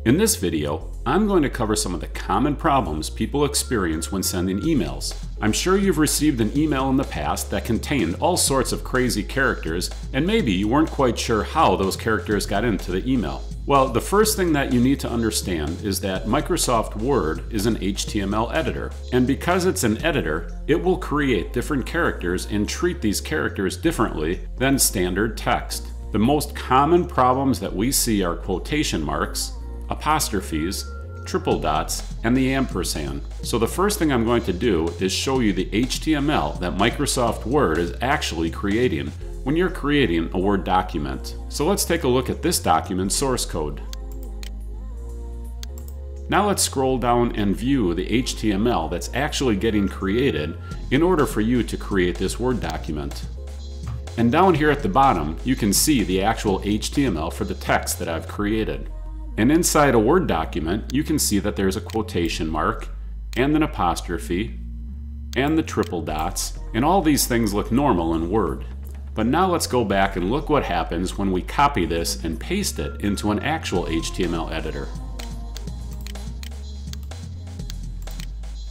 In this video, I'm going to cover some of the common problems people experience when sending emails. I'm sure you've received an email in the past that contained all sorts of crazy characters, and maybe you weren't quite sure how those characters got into the email. Well, the first thing that you need to understand is that Microsoft Word is an HTML editor. And because it's an editor, it will create different characters and treat these characters differently than standard text. The most common problems that we see are quotation marks, apostrophes, triple dots, and the ampersand. So the first thing I'm going to do is show you the HTML that Microsoft Word is actually creating when you're creating a Word document. So let's take a look at this document's source code. Now let's scroll down and view the HTML that's actually getting created in order for you to create this Word document. And down here at the bottom, you can see the actual HTML for the text that I've created. And inside a Word document, you can see that there's a quotation mark, and an apostrophe, and the triple dots, and all these things look normal in Word. But now let's go back and look what happens when we copy this and paste it into an actual HTML editor.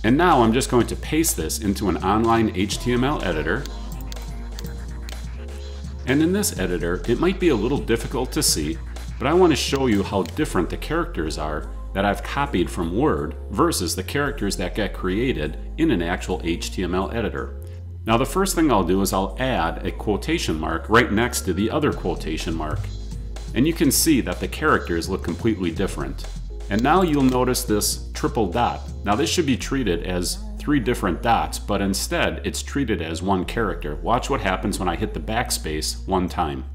And now I'm just going to paste this into an online HTML editor. And in this editor, it might be a little difficult to see, but I want to show you how different the characters are that I've copied from Word versus the characters that get created in an actual HTML editor. Now the first thing I'll do is I'll add a quotation mark right next to the other quotation mark. And you can see that the characters look completely different. And now you'll notice this triple dot. Now this should be treated as 3 different dots, but instead it's treated as one character. Watch what happens when I hit the backspace one time.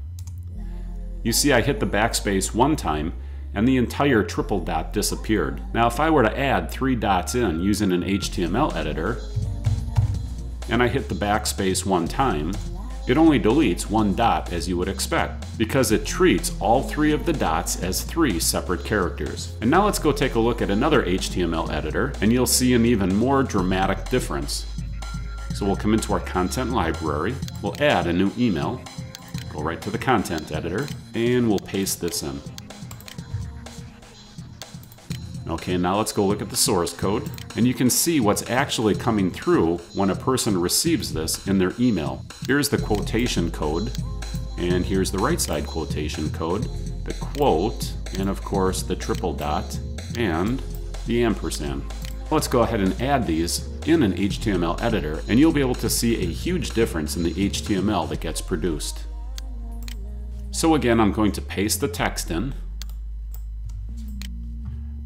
You see I hit the backspace one time and the entire triple dot disappeared. Now if I were to add 3 dots in using an HTML editor, and I hit the backspace one time, it only deletes 1 dot as you would expect, because it treats all 3 of the dots as 3 separate characters. And now let's go take a look at another HTML editor, and you'll see an even more dramatic difference. So we'll come into our content library, we'll add a new email, go right to the content editor, and we'll paste this in. Okay, now let's go look at the source code, and you can see what's actually coming through when a person receives this in their email. Here's the quotation code, and here's the right side quotation code, the quote, and of course the triple dot, and the ampersand. Let's go ahead and add these in an HTML editor, and you'll be able to see a huge difference in the HTML that gets produced. So again, I'm going to paste the text in,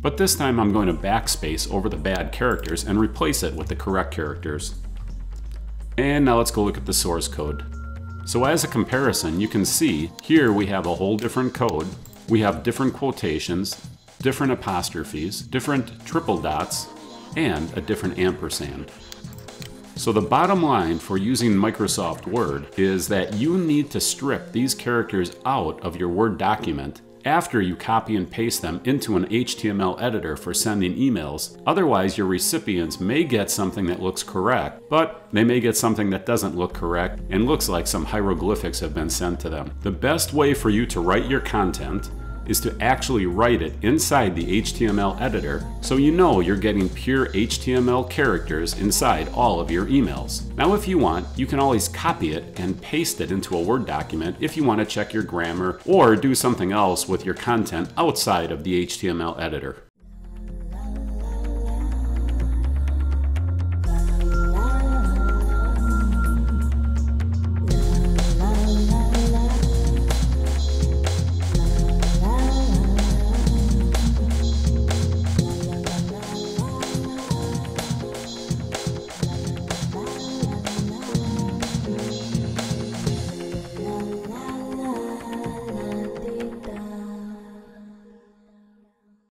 but this time I'm going to backspace over the bad characters and replace it with the correct characters. And now let's go look at the source code. So as a comparison, you can see here we have a whole different code. We have different quotations, different apostrophes, different triple dots, and a different ampersand. So the bottom line for using Microsoft Word is that you need to strip these characters out of your Word document after you copy and paste them into an HTML editor for sending emails. Otherwise, your recipients may get something that looks correct, but they may get something that doesn't look correct and looks like some hieroglyphics have been sent to them. The best way for you to write your content is to actually write it inside the HTML editor so you know you're getting pure HTML characters inside all of your emails. Now if you want, you can always copy it and paste it into a Word document if you want to check your grammar or do something else with your content outside of the HTML editor.